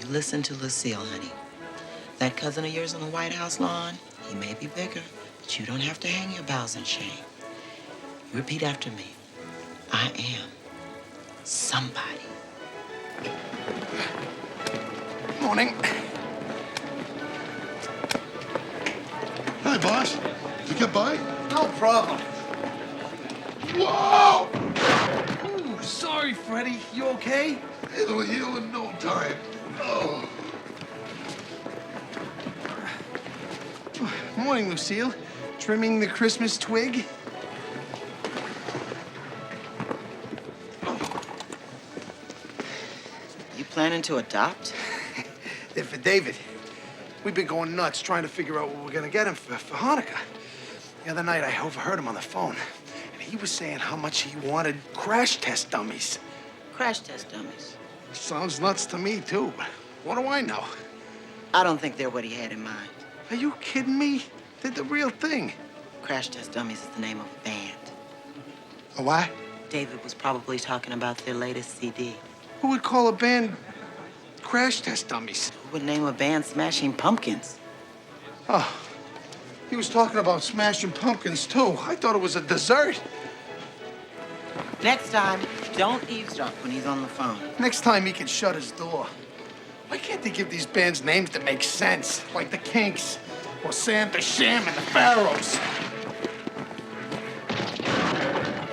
listen to Lucille, honey. That cousin of yours on the White House lawn, he may be bigger, but you don't have to hang your boughs in shame. Repeat after me. I am somebody. Morning. Hi, boss. Did you get by? No problem. Whoa! Ooh, sorry, Freddie. You okay? It'll heal in no time. Oh. Morning, Lucille. Trimming the Christmas twig? You planning to adopt? They're for David. We've been going nuts trying to figure out what we're gonna get him for Hanukkah. The other night, I overheard him on the phone, and he was saying how much he wanted crash test dummies. Crash test dummies. Sounds nuts to me, too, but what do I know? I don't think they're what he had in mind. Are you kidding me? They're the real thing. Crash test dummies is the name of a band. A what? David was probably talking about their latest CD. Who would call a band crash test dummies? Who would name a band Smashing Pumpkins? Oh, he was talking about Smashing Pumpkins, too. I thought it was a dessert. Next time, don't eavesdrop when he's on the phone. Next time, he can shut his door. Why can't they give these bands names that make sense? Like the Kinks, or Sam the Sham and the Pharaohs.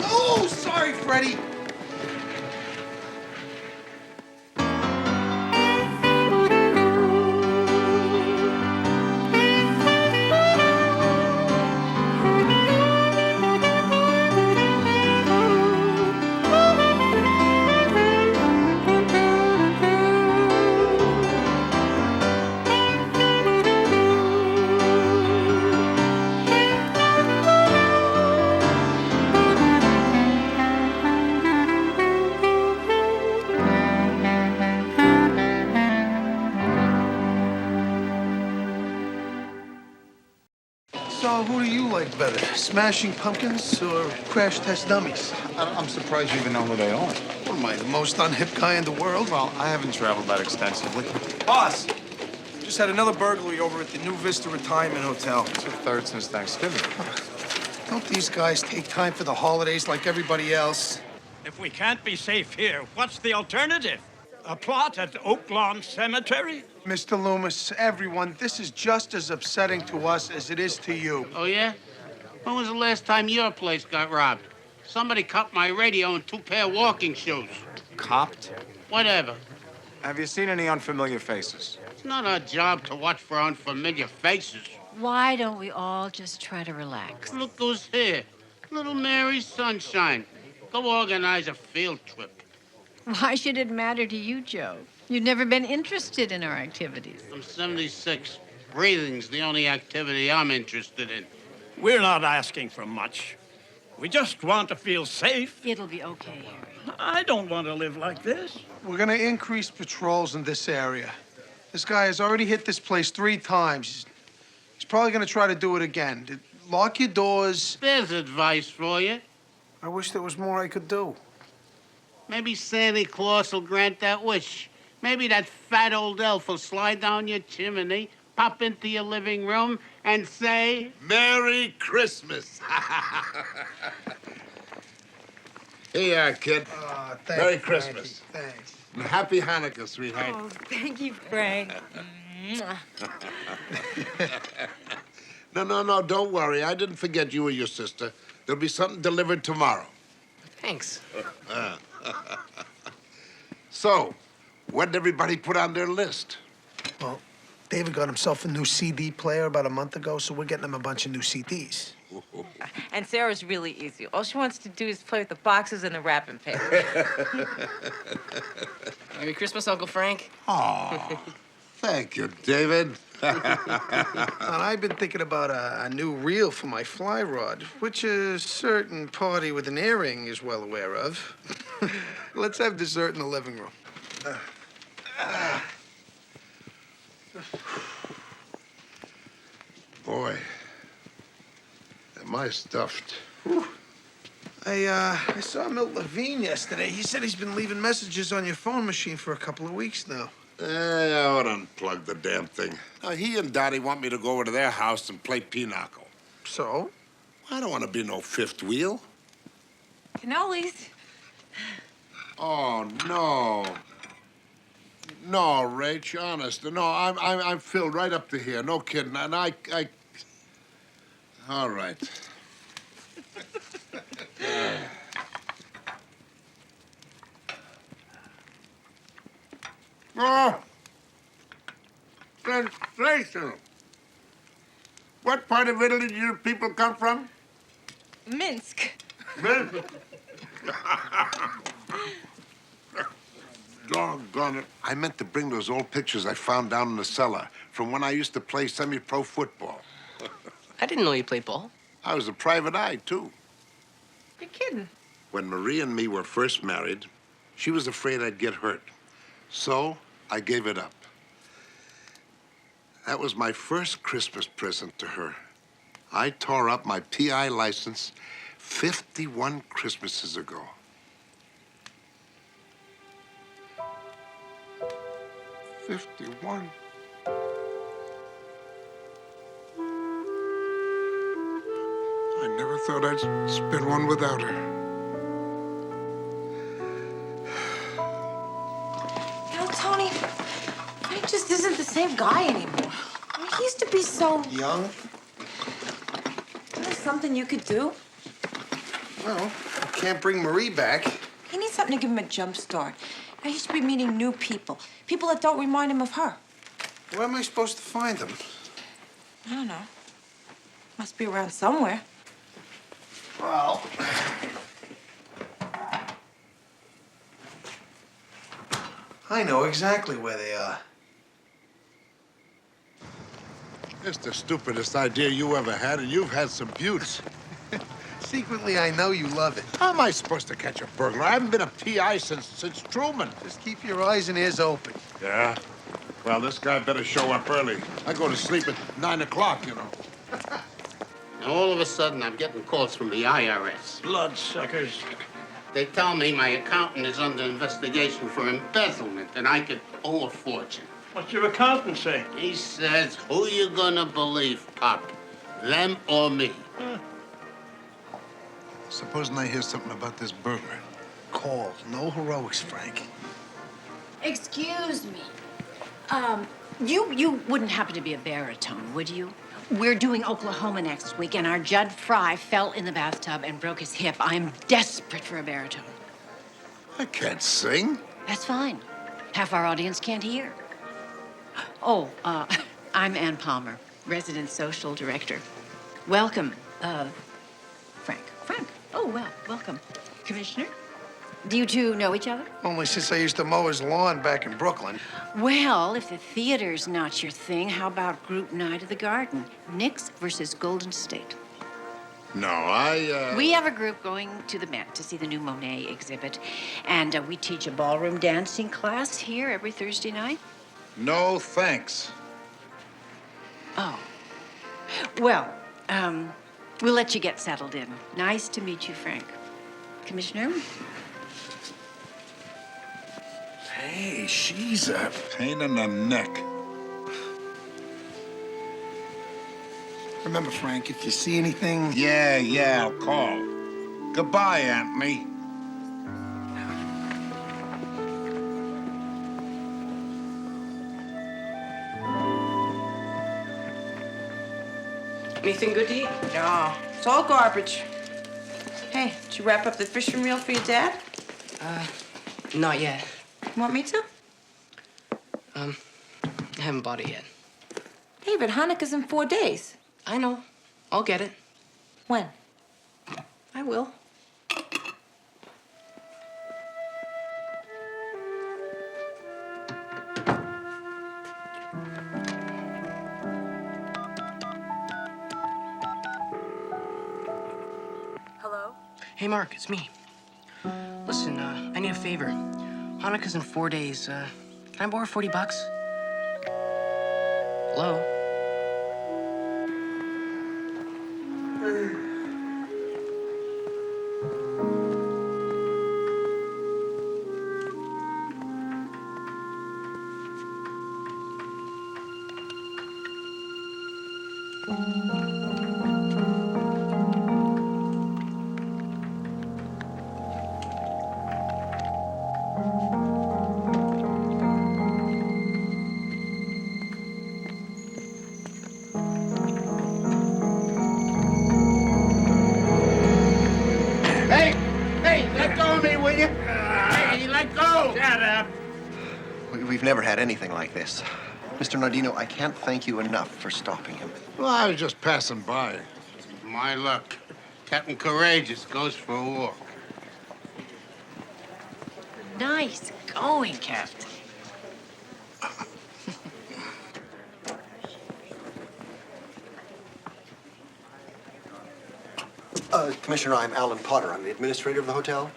Oh, sorry, Freddie. So, who do you like better? Smashing Pumpkins or Crash Test Dummies? I'm surprised you even know who they are. What am I, the most unhip guy in the world? Well, I haven't traveled that extensively. Boss, just had another burglary over at the New Vista Retirement Hotel. It's the third since Thanksgiving. Don't these guys take time for the holidays like everybody else? If we can't be safe here, what's the alternative? A plot at Oak Lawn Cemetery? Mr. Loomis, everyone, this is just as upsetting to us as it is to you. Oh, yeah? When was the last time your place got robbed? Somebody cut my radio and 2 pair of walking shoes. Copped? Whatever. Have you seen any unfamiliar faces? It's not our job to watch for unfamiliar faces. Why don't we all just try to relax? Look who's here. Little Mary Sunshine. Go organize a field trip. Why should it matter to you, Joe? You've never been interested in our activities. I'm 76. Breathing's the only activity I'm interested in. We're not asking for much. We just want to feel safe. It'll be okay, Harry. I don't want to live like this. We're gonna increase patrols in this area. This guy has already hit this place 3 times. He's probably gonna try to do it again. Lock your doors. There's advice for you. I wish there was more I could do. Maybe Santa Claus will grant that wish. Maybe that fat old elf will slide down your chimney, pop into your living room, and say, Merry Christmas. Here you are, kid. Thanks, Merry Frankie. Christmas. Thanks. And Happy Hanukkah, sweetheart. Oh, thank you, Frank. No, don't worry. I didn't forget you or your sister. There'll be something delivered tomorrow. Thanks. So, what did everybody put on their list? Well, David got himself a new CD player about a month ago, so we're getting him a bunch of new CDs. And Sarah's really easy. All she wants to do is play with the boxes and the wrapping paper. Merry Christmas, Uncle Frank. Oh, thank you, David. And I've been thinking about a new reel for my fly rod, which a certain party with an earring is well aware of. Let's have dessert in the living room. Boy, am I stuffed. I saw Milt Levine yesterday. He said he's been leaving messages on your phone machine for a couple of weeks now. I ought to unplug the damn thing. Now, he and Dottie want me to go over to their house and play pinochle. So? I don't want to be no fifth wheel. Cannolis. Oh, no. No, Rach, honest. No, I'm filled right up to here. No kidding. And I... All right. Oh! Sensational. What part of Italy do you people come from? Minsk. Doggone it. I meant to bring those old pictures I found down in the cellar from when I used to play semi-pro football. I didn't know you played ball. I was a private eye, too. You're kidding. When Marie and me were first married, she was afraid I'd get hurt. So I gave it up. That was my first Christmas present to her. I tore up my PI license 51 Christmases ago. '51. I never thought I'd spend one without her. You know, Tony, Frank just isn't the same guy anymore. I mean, he used to be so... Young? There's something you could do. Well, you can't bring Marie back. He needs something to give him a jump start. Now, he should be meeting new people. People that don't remind him of her. Where am I supposed to find them? I don't know. Must be around somewhere. Well... I know exactly where they are. It's the stupidest idea you ever had, and you've had some buttes. Secretly, I know you love it. How am I supposed to catch a burglar? I haven't been a PI since Truman. Just keep your eyes and ears open. Yeah? Well, this guy better show up early. I go to sleep at 9 o'clock, you know. Now, all of a sudden, I'm getting calls from the IRS. Bloodsuckers. They tell me my accountant is under investigation for embezzlement and I could owe a fortune. What's your accountant say? He says, who you gonna believe, Pop? Them or me? Supposing I hear something about this burglar. Call. No heroics, Frank. Excuse me. You wouldn't happen to be a baritone, would you? We're doing Oklahoma next week, and our Judd Fry fell in the bathtub and broke his hip. I'm desperate for a baritone. I can't sing. That's fine. Half our audience can't hear. Oh, I'm Ann Palmer, resident social director. Welcome, Frank. Frank. Oh, well, welcome. Commissioner? Do you two know each other? Only since I used to mow his lawn back in Brooklyn. Well, if the theater's not your thing, how about group night at the Garden? Knicks versus Golden State. No, We have a group going to the Met to see the new Monet exhibit. And we teach a ballroom dancing class here every Thursday night. No, thanks. Oh. Well, we'll let you get settled in. Nice to meet you, Frank. Commissioner? Hey, she's a... Pain in the neck. Remember, Frank, if you see anything... Yeah, I'll call. Goodbye, Anthony. Anything good to eat? No, it's all garbage. Hey, did you wrap up the fishing reel for your dad? Not yet. Want me to? I haven't bought it yet. Hey, but Hanukkah's in 4 days. I know. I'll get it. When? I will. Hello? Hey, Mark, it's me. Listen, I need a favor. Hanukkah's in 4 days. Can I borrow $40? Hello? Hey, let go! Shut up. We've never had anything like this. Mr. Nardino, I can't thank you enough for stopping him. Well, I was just passing by. My luck. Captain Courageous goes for a walk. Nice going, Captain. Commissioner, I'm Alan Potter. I'm the administrator of the hotel.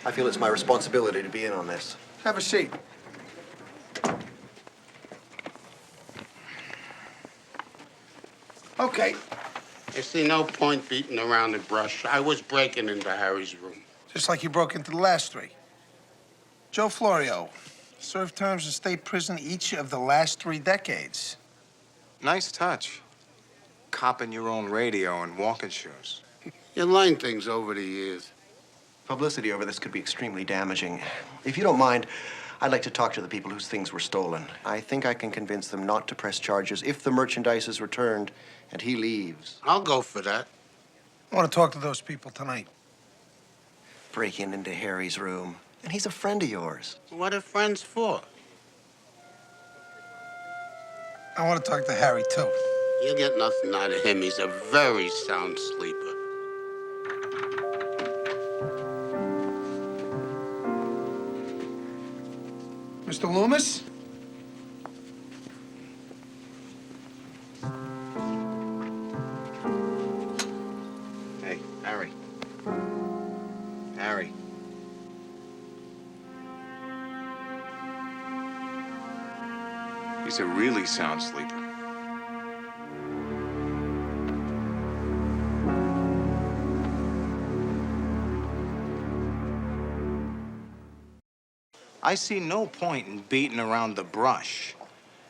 I feel it's my responsibility to be in on this. Have a seat. Okay. I see no point beating around the brush. I was breaking into Harry's room. Just like you broke into the last three. Joe Florio served terms in state prison each of the last 3 decades. Nice touch. Copping your own radio and walking shoes. You learn things over the years. Publicity over this could be extremely damaging. If you don't mind, I'd like to talk to the people whose things were stolen. I think I can convince them not to press charges if the merchandise is returned and he leaves. I'll go for that. I want to talk to those people tonight. Breaking into Harry's room. And he's a friend of yours. What are friends for? I want to talk to Harry, too. You get nothing out of him. He's a very sound sleeper. Mr. Loomis? Hey, Harry. Harry. He's a really sound sleeper. I see no point in beating around the brush.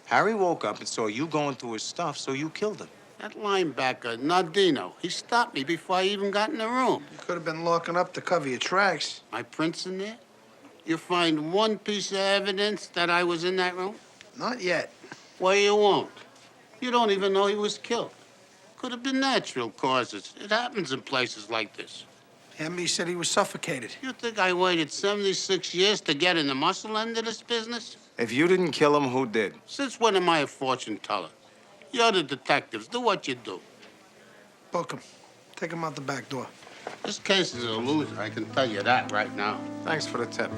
Harry woke up and saw you going through his stuff, so you killed him. That linebacker, Nardino, he stopped me before I even got in the room. You could have been locking up to cover your tracks. My prints in there? You find one piece of evidence that I was in that room? Not yet. Well, you won't. You don't even know he was killed. Could have been natural causes. It happens in places like this. Hamby said he was suffocated. You think I waited 76 years to get in the muscle end of this business? If you didn't kill him, who did? Since when am I a fortune teller? You're the detectives. Do what you do. Book him. Take him out the back door. This case is a loser. I can tell you that right now. Thanks for the tip.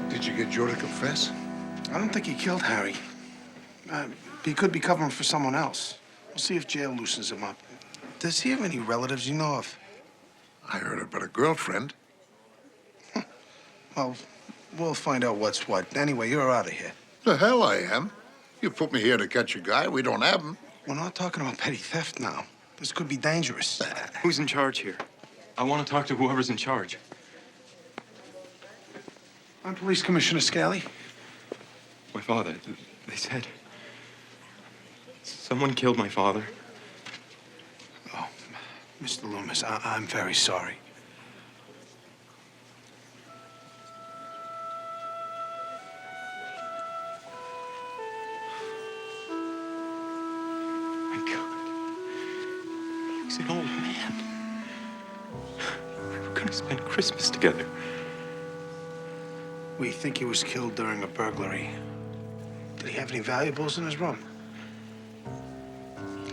Did you get Joe to confess? I don't think he killed Harry. He could be covering for someone else. We'll see if jail loosens him up. Does he have any relatives you know of? I heard about a girlfriend. Well, we'll find out what's what. Anyway, you're out of here. The hell I am. You put me here to catch a guy. We don't have him. We're not talking about petty theft now. This could be dangerous. Who's in charge here? I want to talk to whoever's in charge. I'm Police Commissioner Scally. My father, they said. Someone killed my father. Oh, Mr. Loomis, I'm very sorry. My God. He was an old man. We were gonna spend Christmas together. We think he was killed during a burglary. Did he have any valuables in his room?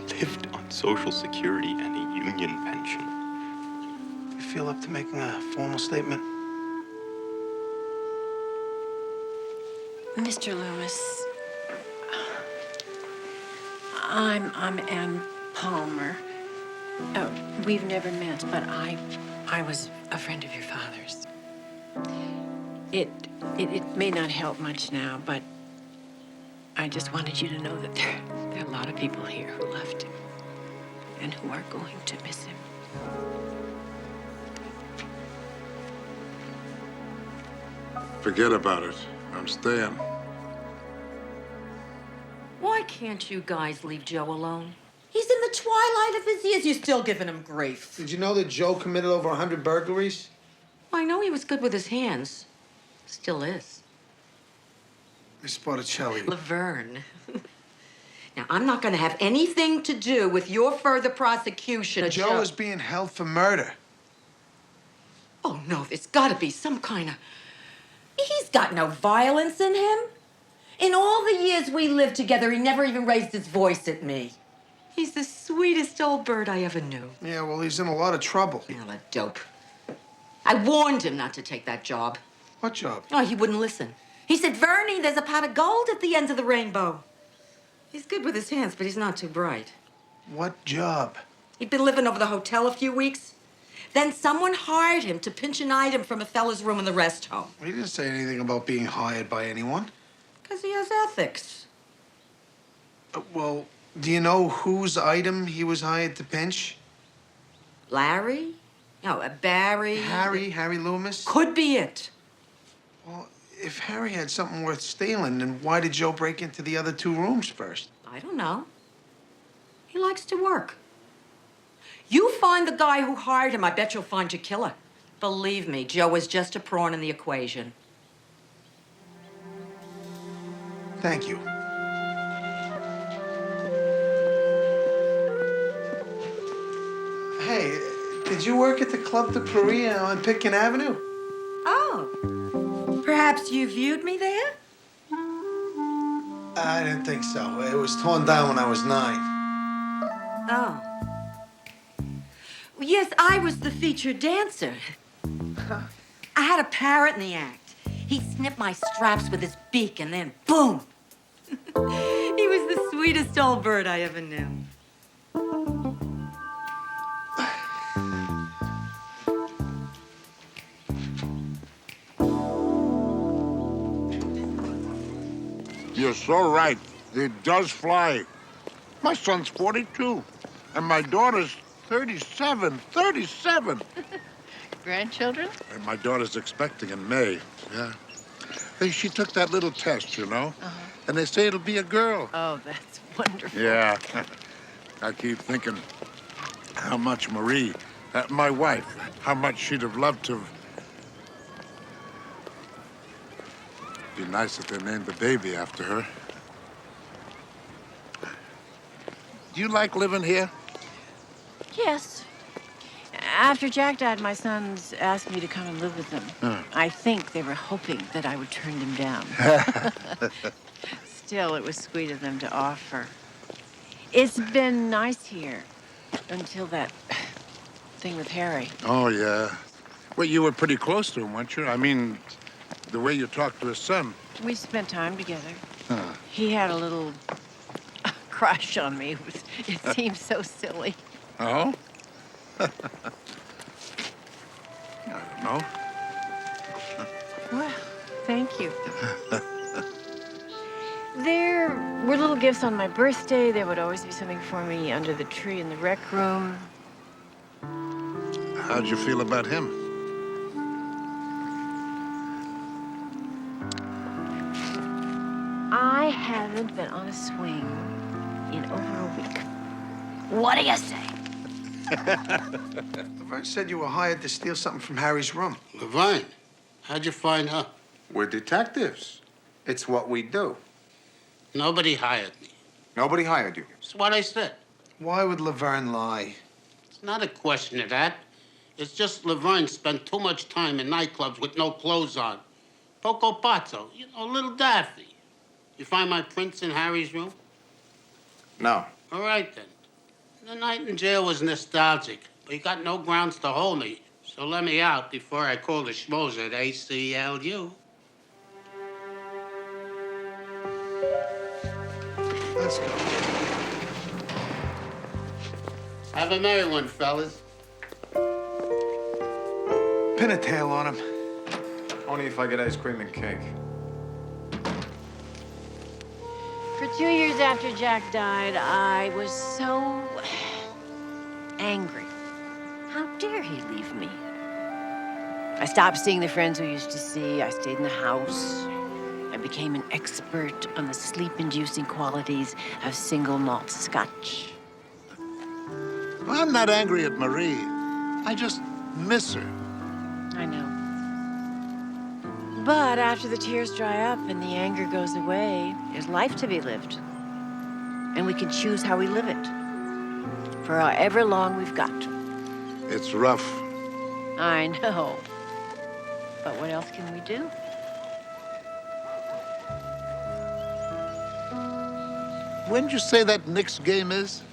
Lived on Social Security and a union pension. You feel up to making a formal statement? Mr. Loomis, I'm Ann Palmer. We've never met, but I was a friend of your father's. It may not help much now, but I just wanted you to know that there are a lot of people here who loved him and who are going to miss him. Forget about it. I'm staying. Why can't you guys leave Joe alone? He's in the twilight of his years, you're still giving him grief. Did you know that Joe committed over 100 burglaries? I know he was good with his hands. Still is. Miss Botticelli. Laverne. Now, I'm not going to have anything to do with your further prosecution of Joe is being held for murder. Oh, no, there's got to be some kind of... He's got no violence in him. In all the years we lived together, he never even raised his voice at me. He's the sweetest old bird I ever knew. Yeah, well, he's in a lot of trouble. Well, a dope. I warned him not to take that job. What job? Oh, he wouldn't listen. He said, Vernie, there's a pot of gold at the end of the rainbow. He's good with his hands, but he's not too bright. What job? He'd been living over the hotel a few weeks. Then someone hired him to pinch an item from a fella's room in the rest home. He didn't say anything about being hired by anyone. Because he has ethics. Well, do you know whose item he was hired to pinch? Larry? No, Barry. Harry Loomis? Could be it. Well, if Harry had something worth stealing, then why did Joe break into the other two rooms first? I don't know. He likes to work. You find the guy who hired him, I bet you'll find your killer. Believe me, Joe was just a pawn in the equation. Thank you. Hey, did you work at the Club de Paris on Pitkin Avenue? Oh. Perhaps you viewed me there? I didn't think so. It was torn down when I was 9. Oh. Well, yes, I was the featured dancer. I had a parrot in the act. He snipped my straps with his beak and then boom! He was the sweetest old bird I ever knew. You're so right. It does fly. My son's 42, and my daughter's 37. 37! Grandchildren? And my daughter's expecting in May, yeah. Hey, she took that little test, you know? And they say it'll be a girl. Oh, that's wonderful. Yeah. I keep thinking how much Marie, my wife, how much she'd have loved to have... Be nice if they named the baby after her. Do you like living here? Yes. After Jack died, my sons asked me to come and live with them. I think they were hoping that I would turn them down. Still, it was sweet of them to offer. It's been nice here until that thing with Harry. Oh, yeah. Well, you were pretty close to him, weren't you? I mean, the way you talked to his son. We spent time together. He had a little crush on me. It seemed so silly. Oh? I don't know. Well, thank you. There were little gifts on my birthday. There would always be something for me under the tree in the rec room. How'd you feel about him? I haven't been on a swing in over a week. What do you say? Laverne said you were hired to steal something from Harry's room. Laverne, how'd you find her? We're detectives. It's what we do. Nobody hired me. Nobody hired you. That's what I said. Why would Laverne lie? It's not a question of that. It's just Laverne spent too much time in nightclubs with no clothes on. Poco Pazzo, you know, little Daffy. You find my prints in Harry's room? No. All right, then. The night in jail was nostalgic, but you got no grounds to hold me. So let me out before I call the schmoes at ACLU. Let's go. Have a merry one, fellas. Pin a tail on him. Only if I get ice cream and cake. For 2 years after Jack died, I was so angry. How dare he leave me? I stopped seeing the friends we used to see. I stayed in the house. I became an expert on the sleep-inducing qualities of single malt scotch. I'm not angry at Marie. I just miss her. I know. But after the tears dry up and the anger goes away, there's life to be lived. And we can choose how we live it. For however long we've got. It's rough. I know. But what else can we do? When did you say that Knicks game is?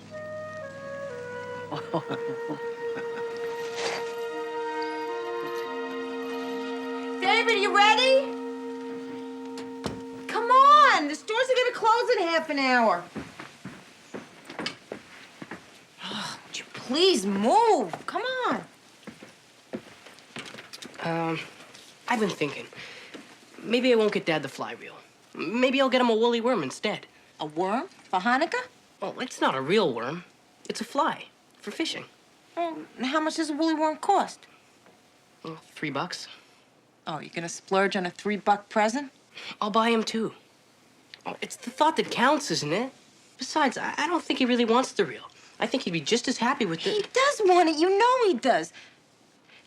David, you ready? Come on, the stores are gonna close in half an hour. Oh, would you please move? Come on. I've been thinking. Maybe I won't get Dad the fly reel. Maybe I'll get him a woolly worm instead. A worm for Hanukkah? Oh, it's not a real worm. It's a fly for fishing. Well, how much does a woolly worm cost? Well, $3. Oh, you're gonna splurge on a $3 present? I'll buy him two. Oh, it's the thought that counts, isn't it? Besides, I don't think he really wants the reel. I think he'd be just as happy with the... He does want it. You know he does.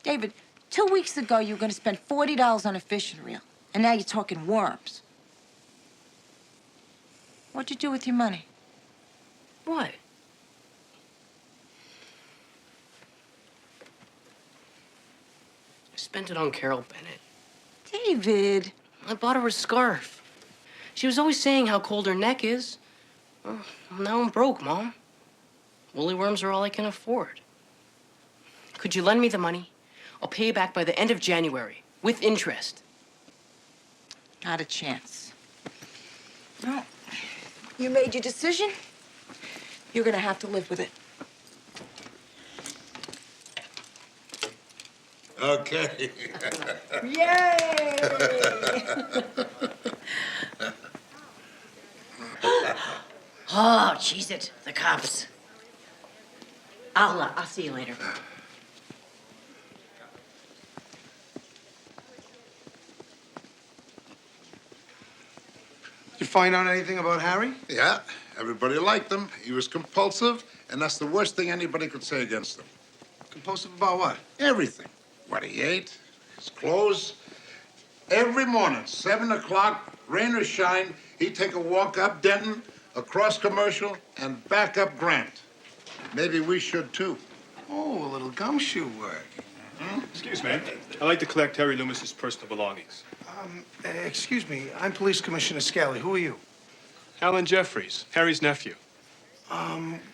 David, 2 weeks ago, you were gonna spend $40 on a fishing reel. And now you're talking worms. What'd you do with your money? What? I spent it on Carol Bennett. David. I bought her a scarf. She was always saying how cold her neck is. Well, now I'm broke, Mom. Woolly worms are all I can afford. Could you lend me the money? I'll pay you back by the end of January, with interest. Not a chance. No. You made your decision. You're gonna have to live with it. Okay. Yay! Oh, cheese it. The cops. I'll see you later. Did you find out anything about Harry? Yeah, everybody liked him. He was compulsive, and that's the worst thing anybody could say against him. Compulsive about what? Everything. What he ate, his clothes. Every morning, 7 o'clock, rain or shine, he'd take a walk up Denton, across Commercial, and back up Grant. Maybe we should, too. Oh, a little gumshoe work. Excuse me. I'd like to collect Harry Loomis's personal belongings. Excuse me, I'm Police Commissioner Scally. Who are you? Alan Jeffries, Harry's nephew.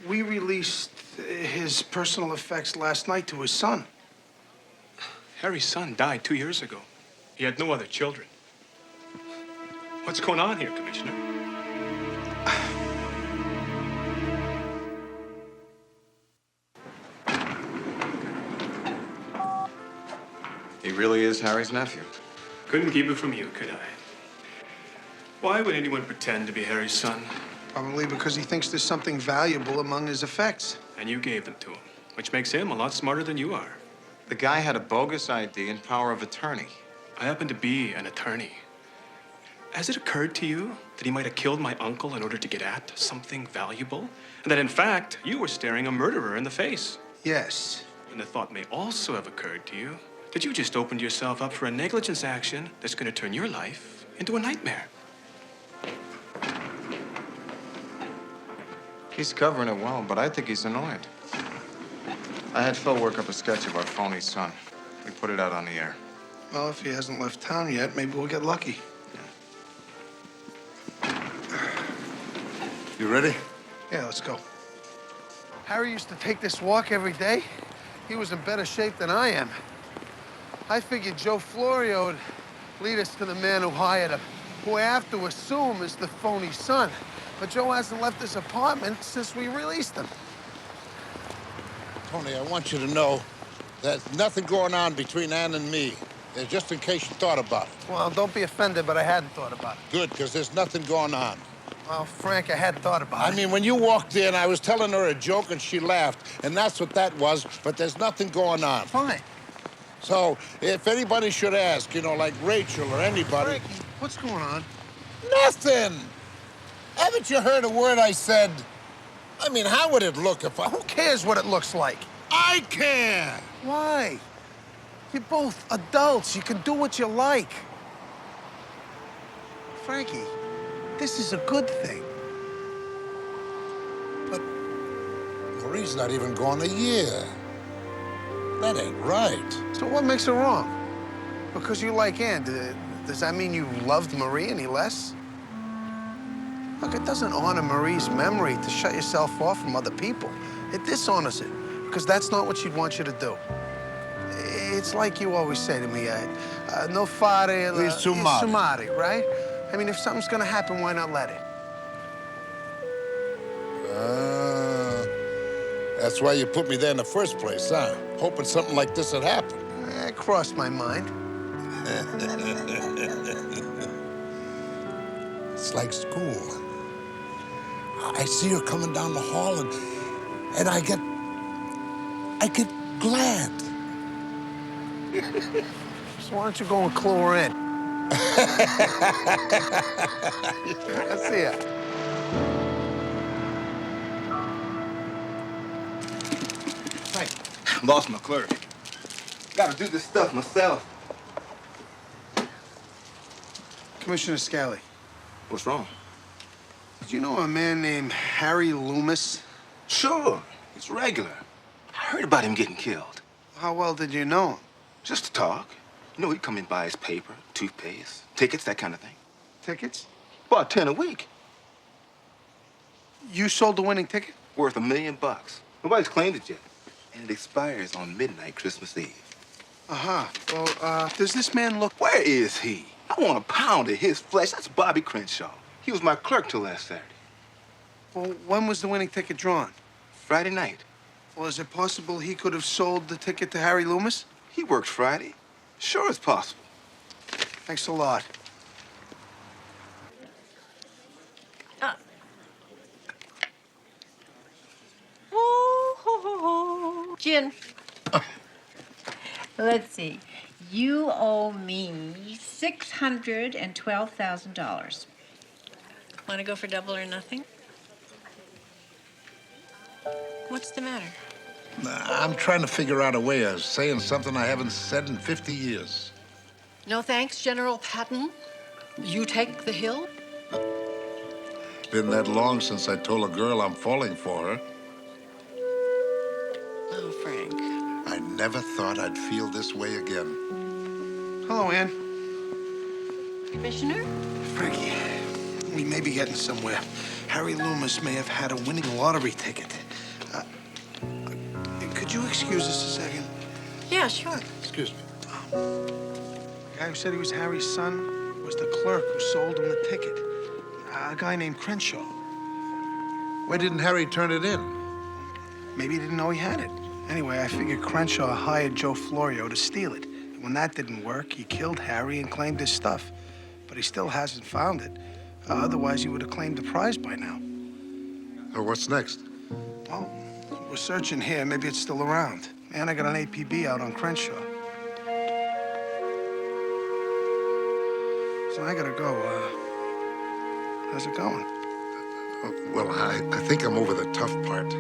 We released his personal effects last night to his son. Harry's son died 2 years ago. He had no other children. What's going on here, Commissioner? He really is Harry's nephew. Couldn't keep it from you, could I? Why would anyone pretend to be Harry's son? Probably because he thinks there's something valuable among his effects. And you gave them to him, which makes him a lot smarter than you are. The guy had a bogus ID and power of attorney. I happen to be an attorney. Has it occurred to you that he might have killed my uncle in order to get at something valuable? And that, in fact, you were staring a murderer in the face? Yes. And the thought may also have occurred to you that you just opened yourself up for a negligence action that's going to turn your life into a nightmare. He's covering it well, but I think he's annoyed. I had Phil work up a sketch of our phony son. We put it out on the air. Well, if he hasn't left town yet, maybe we'll get lucky. You ready? Yeah, let's go. Harry used to take this walk every day. He was in better shape than I am. I figured Joe Florio would lead us to the man who hired him, who I have to assume is the phony son. But Joe hasn't left his apartment since we released him. Tony, I want you to know there's nothing going on between Ann and me. Just in case you thought about it. Well, don't be offended, but I hadn't thought about it. Good, because there's nothing going on. Well, Frank, I hadn't thought about it. I mean, when you walked in, I was telling her a joke and she laughed, and that's what that was, but there's nothing going on. Fine. So, if anybody should ask, you know, like Rachel or anybody... Frankie, what's going on? Nothing! Haven't you heard a word I said? I mean, how would it look if I... Who cares what it looks like? I care! Why? You're both adults. You can do what you like. Frankie, this is a good thing. But Marie's not even gone a year. That ain't right. So what makes it wrong? Because you like Ann, does that mean you loved Marie any less? Look, it doesn't honor Marie's memory to shut yourself off from other people. It dishonors it, because that's not what she'd want you to do. It's like you always say to me, no fare... Is su mare. Su mare, right? I mean, if something's gonna happen, why not let it? That's why you put me there in the first place, huh? Hoping something like this would happen. It crossed my mind. It's like school. I see her coming down the hall and I get glad. So why don't you go and clue her in? I see ya. Lost my clerk. Gotta do this stuff myself. Commissioner Scally. What's wrong? Did you know a man named Harry Loomis? Sure, he's regular. I heard about him getting killed. How well did you know him? Just to talk. You know, he'd come in, buy his paper, toothpaste, tickets, that kind of thing. Tickets? About 10 a week. You sold the winning ticket? Worth $1 million. Nobody's claimed it yet. And it expires on midnight Christmas Eve. Uh-huh. Well, does this man look... Where is he? I want a pound of his flesh. That's Bobby Crenshaw. He was my clerk till last Saturday. Well, when was the winning ticket drawn? Friday night. Well, is it possible he could have sold the ticket to Harry Loomis? He works Friday. Sure it's possible. Thanks a lot. Gin. Let's see. You owe me $612,000. Want to go for double or nothing? What's the matter? I'm trying to figure out a way of saying something I haven't said in 50 years. No thanks, General Patton. You take the hill? Been that long since I told a girl I'm falling for her. Oh, Frank. I never thought I'd feel this way again. Hello, Ann. Commissioner? Frankie, we may be getting somewhere. Harry Loomis may have had a winning lottery ticket. Could you excuse us a second? Yeah, sure. Excuse me. The guy who said he was Harry's son was the clerk who sold him the ticket. A guy named Crenshaw. Why didn't Harry turn it in? Maybe he didn't know he had it. Anyway, I figured Crenshaw hired Joe Florio to steal it. And when that didn't work, he killed Harry and claimed his stuff. But he still hasn't found it. Otherwise, he would have claimed the prize by now. Oh, what's next? Well, we're searching here. Maybe it's still around. And I got an APB out on Crenshaw. So I gotta go. How's it going? Well, I think I'm over the tough part.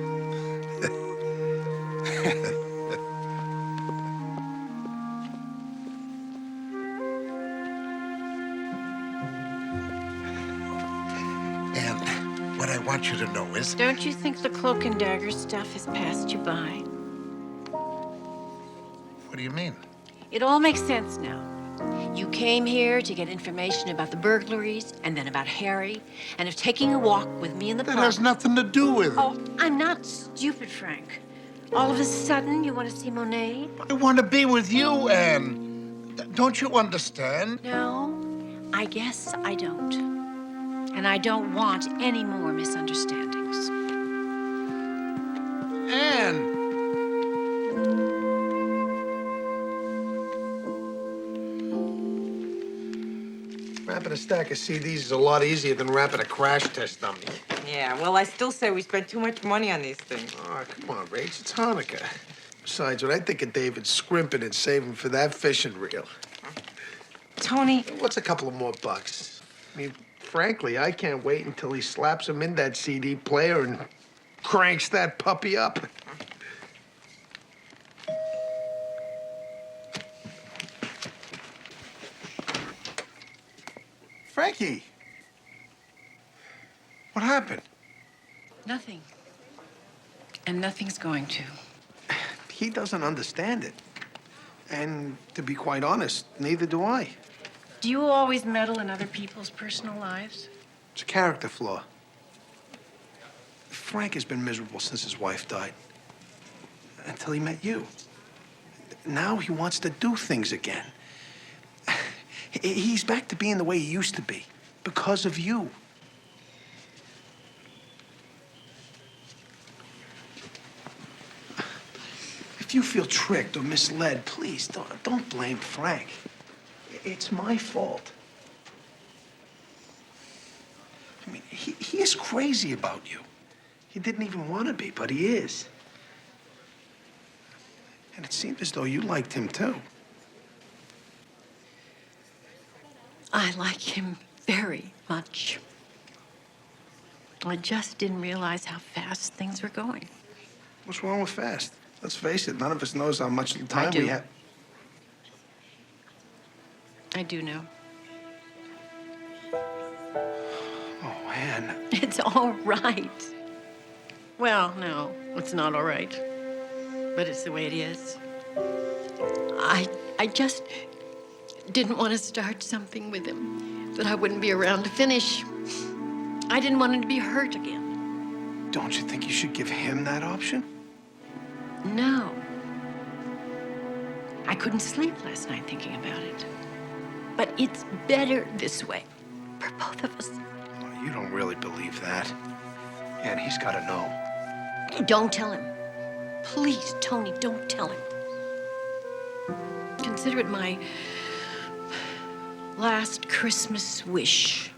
And what I want you to know is... Don't you think the cloak and dagger stuff has passed you by? What do you mean? It all makes sense now. You came here to get information about the burglaries and then about Harry and of taking a walk with me in the park. That has nothing to do with it. Oh, I'm not stupid, Frank. All of a sudden, you want to see Monet? I want to be with you, Anne. Don't you understand? No, I guess I don't. And I don't want any more misunderstandings. Anne! Wrapping a stack of CDs is a lot easier than wrapping a crash test dummy. Yeah, well, I still say we spend too much money on these things. Oh, come on, Rach. It's Hanukkah. Besides, when I think of David scrimping and saving for that fishing reel. Tony. What's a couple of more bucks? I mean, frankly, I can't wait until he slaps him in that CD player and cranks that puppy up. Frankie. What happened? Nothing. And nothing's going to. He doesn't understand it. And to be quite honest, neither do I. Do you always meddle in other people's personal lives? It's a character flaw. Frank has been miserable since his wife died. Until he met you. Now he wants to do things again. He's back to being the way he used to be. Because of you. If you feel tricked or misled, please don't blame Frank. It's my fault. I mean, he is crazy about you. He didn't even want to be, but he is. And it seemed as though you liked him, too. I like him very much. I just didn't realize how fast things were going. What's wrong with fast? Let's face it, none of us knows how much time we have. I do know. Oh, Anne. It's all right. Well, no, it's not all right. But it's the way it is. I just didn't want to start something with him that I wouldn't be around to finish. I didn't want him to be hurt again. Don't you think you should give him that option? No. I couldn't sleep last night thinking about it. But it's better this way for both of us. Well, you don't really believe that. And he's got to know. Don't tell him. Please, Tony, don't tell him. Consider it my last Christmas wish.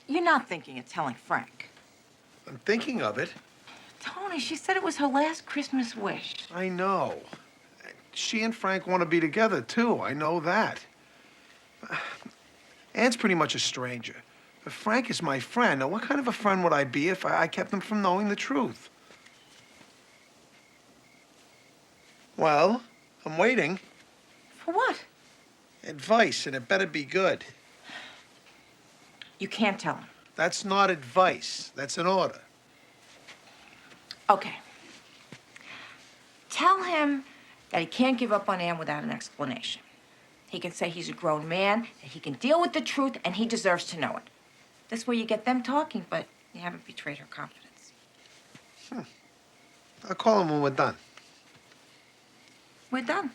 You're not thinking of telling Frank. I'm thinking of it. Tony, she said it was her last Christmas wish. I know. She and Frank want to be together, too. I know that. Anne's pretty much a stranger. But Frank is my friend. Now, what kind of a friend would I be if I kept him from knowing the truth? Well, I'm waiting. For what? Advice, and it better be good. You can't tell him. That's not advice. That's an order. Okay. Tell him that he can't give up on Anne without an explanation. He can say he's a grown man, that he can deal with the truth, and he deserves to know it. This way you get them talking, but you haven't betrayed her confidence. I'll call him when we're done. We're done.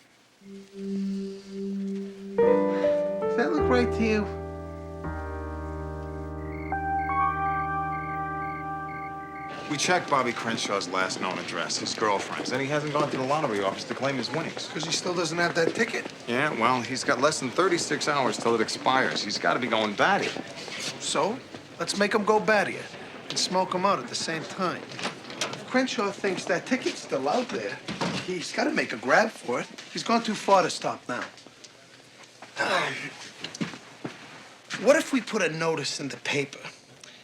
Does that look right to you? We checked Bobby Crenshaw's last known address, his girlfriend's, and he hasn't gone to the lottery office to claim his winnings. Because he still doesn't have that ticket. Yeah, well, he's got less than 36 hours till it expires. He's got to be going batty. So, let's make him go battier and smoke him out at the same time. If Crenshaw thinks that ticket's still out there, he's got to make a grab for it. He's gone too far to stop now. What if we put a notice in the paper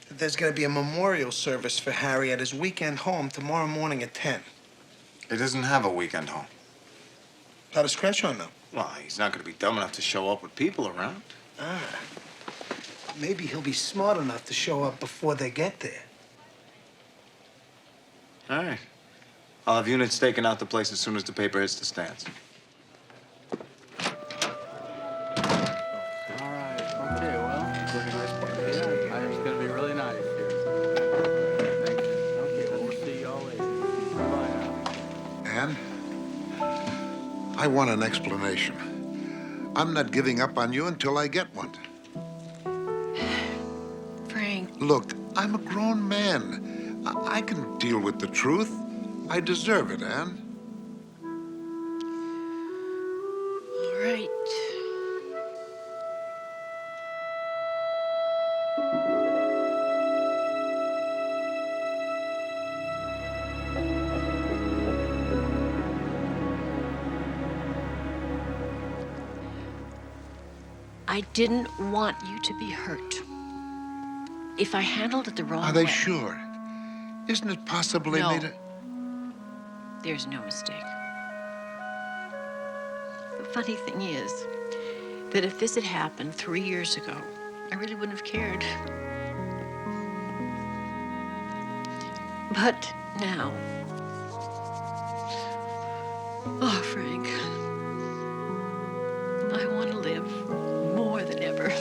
that there's going to be a memorial service for Harry at his weekend home tomorrow morning at 10? He doesn't have a weekend home. How does Crenshaw know? Well, he's not going to be dumb enough to show up with people around. Maybe he'll be smart enough to show up before they get there. All right. I'll have units staking out the place as soon as the paper hits the stands. I want an explanation. I'm not giving up on you until I get one. Frank. Look, I'm a grown man. I can deal with the truth. I deserve it, Anne. All right. I didn't want you to be hurt. If I handled it the wrong way... Are they sure? Isn't it possible they No. made it? There's no mistake. The funny thing is that if this had happened 3 years ago, I really wouldn't have cared. But now... Oh, Frank. I want to live more than ever.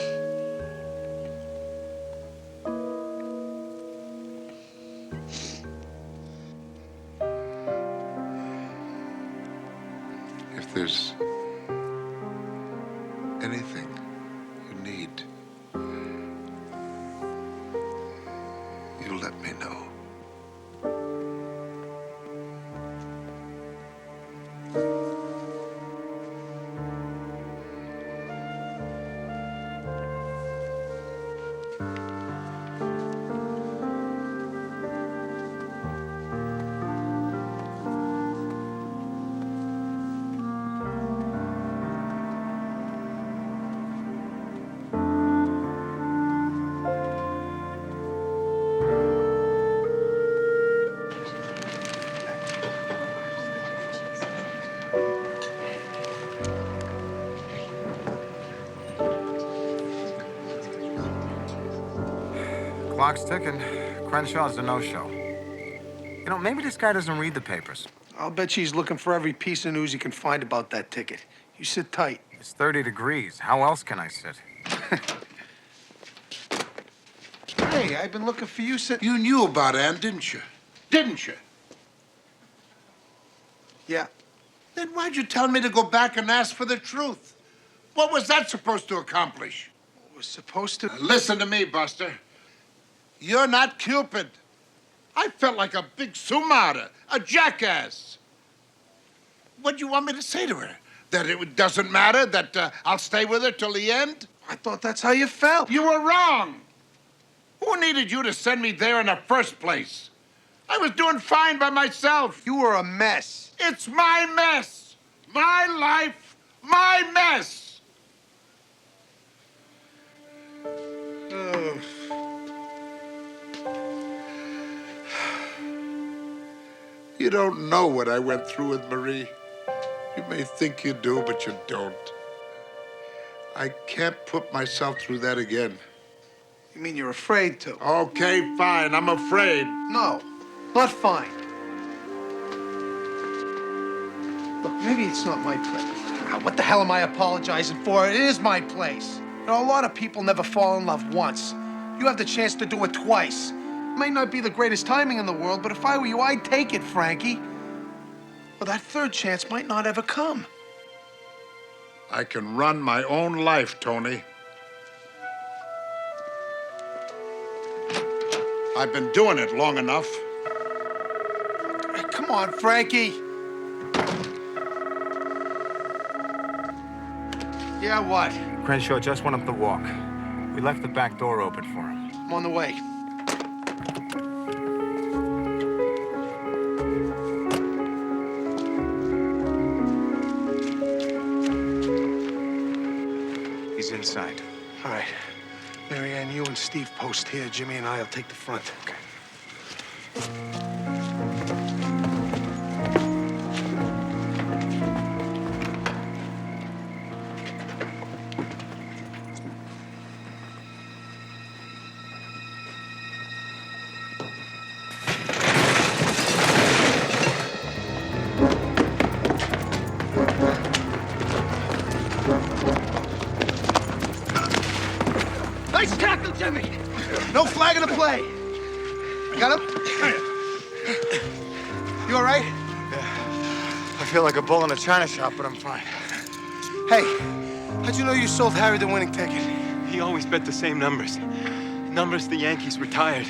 If there's anything you need, you let me know. Clock's ticking. Crenshaw's a no-show. You know, maybe this guy doesn't read the papers. I'll bet she's looking for every piece of news he can find about that ticket. You sit tight. It's 30 degrees. How else can I sit? Hey, I've been looking for you since... You knew about Ann, didn't you? Didn't you? Yeah. Then why'd you tell me to go back and ask for the truth? What was that supposed to accomplish? What was supposed to... Now, listen to me, Buster. You're not Cupid. I felt like a big sumada, a jackass. What do you want me to say to her? That it doesn't matter, that I'll stay with her till the end? I thought that's how you felt. You were wrong. Who needed you to send me there in the first place? I was doing fine by myself. You were a mess. It's my mess. My life, my mess. You don't know what I went through with Marie. You may think you do, but you don't. I can't put myself through that again. You mean you're afraid to? Okay, fine. I'm afraid. No, not fine. Look, maybe it's not my place. What the hell am I apologizing for? It is my place. You know, a lot of people never fall in love once. You have the chance to do it twice. It may not be the greatest timing in the world, but if I were you, I'd take it, Frankie. Well, that third chance might not ever come. I can run my own life, Tony. I've been doing it long enough. Hey, come on, Frankie. Yeah, what? Crenshaw just went up the walk. We left the back door open for him. I'm on the way. He's inside. All right. Mary Ann, you and Steve post here. Jimmy and I'll take the front. Okay. Nice tackle, Jimmy. No flag in the play. Got him? You all right? Yeah. I feel like a bull in a china shop, but I'm fine. Hey, how'd you know you sold Harry the winning ticket? He always bet the same numbers. Numbers the Yankees retired.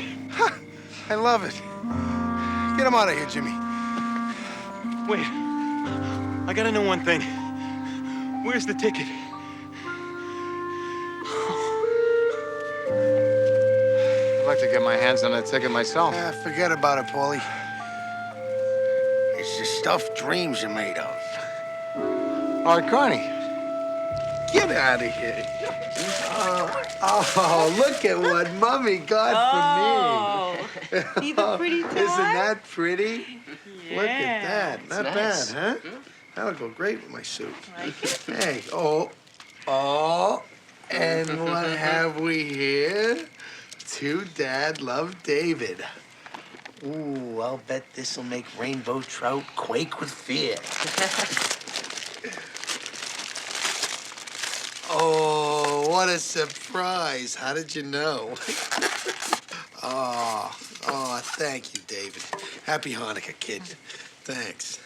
I love it. Get him out of here, Jimmy. Wait. I gotta know one thing. Where's the ticket? I'd like to get my hands on that ticket myself. Forget about it, Paulie. It's the stuff dreams are made of. All right, Carney. Get out of here. Oh, look at what Mommy got for me. See the pretty tie? Isn't that pretty? Look at that. Not nice. bad, huh? That'll go great with my suit. Like it? Hey, and what have we here? To Dad love David. Ooh, I'll bet this'll make rainbow trout quake with fear. Oh, what a surprise. How did you know? Oh, thank you, David. Happy Hanukkah, kid. Thanks.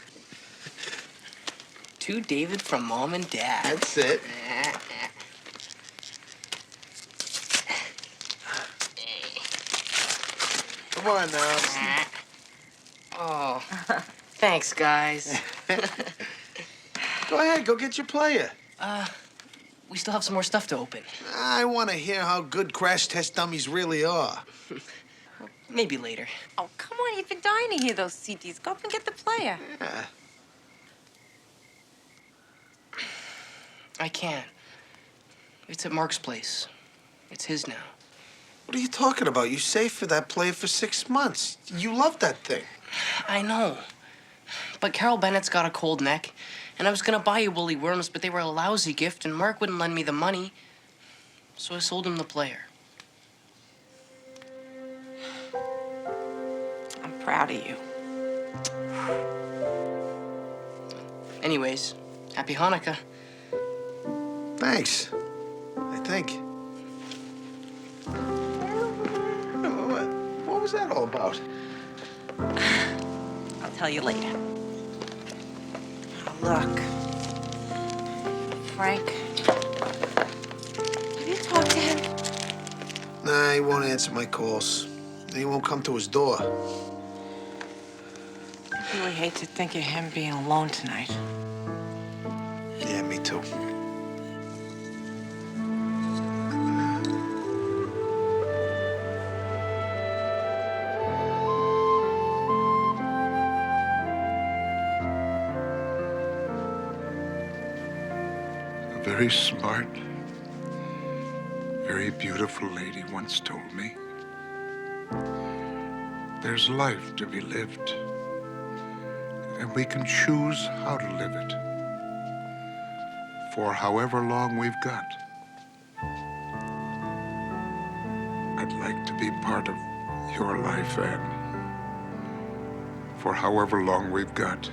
To David from Mom and Dad. That's it. Come on now. Oh, thanks, guys. Go ahead, go get your player. We still have some more stuff to open. I want to hear how good crash test dummies really are. Maybe later. Oh, come on. You've been dying to hear those CDs. Go up and get the player. Yeah. I can't. It's at Mark's place. It's his now. What are you talking about? You saved for that player for 6 months. You love that thing. I know. But Carol Bennett's got a cold neck, and I was gonna buy you Woolly Worms, but they were a lousy gift, and Mark wouldn't lend me the money. So I sold him the player. I'm proud of you. Anyways, happy Hanukkah. Thanks. I think. What was that all about? I'll tell you later. Oh, look. Frank. Have you talked to him? Nah, he won't answer my calls. He won't come to his door. I really hate to think of him being alone tonight. Yeah, me too. A very smart, very beautiful lady once told me, there's life to be lived, and we can choose how to live it for however long we've got. I'd like to be part of your life, Anne, for however long we've got.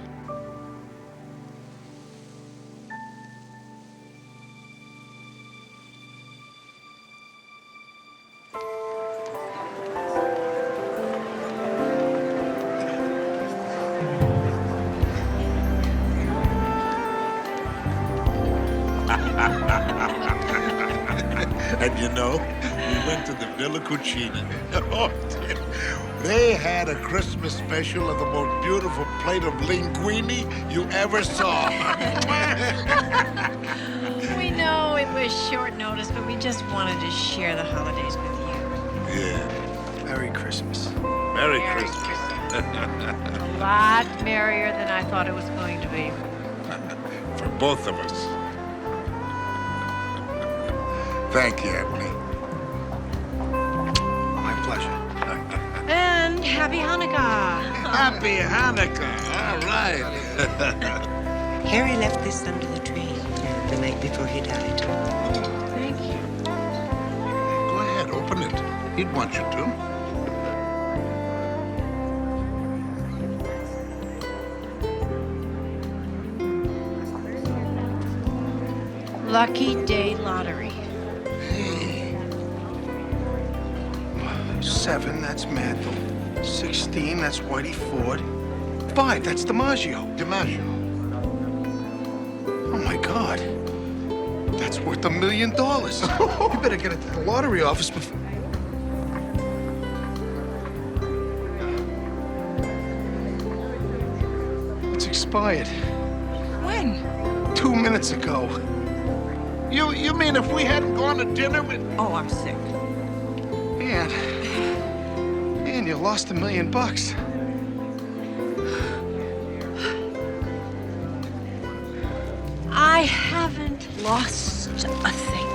And you know, we went to the Villa Cucina. Oh, dear. They had a Christmas special of the most beautiful plate of linguine you ever saw. We know it was short notice, but we just wanted to share the holidays with you. Yeah. Merry Christmas. Merry Christmas. A lot merrier than I thought it was going to be. For both of us. Thank you, Emily. My pleasure. And happy Hanukkah. Happy Hanukkah. All right. Harry left this under the tree the night before he died. Thank you. Go ahead, open it. He'd want you to. Lucky Day Lottery. 7, that's Mantle. 16, that's Whitey Ford. 5, that's DiMaggio. DiMaggio. Oh, my God. That's worth $1 million. You better get it to the lottery office before... It's expired. When? 2 minutes ago. You mean if we hadn't gone to dinner with... Oh, I'm sick. And you lost $1 million. I haven't lost a thing.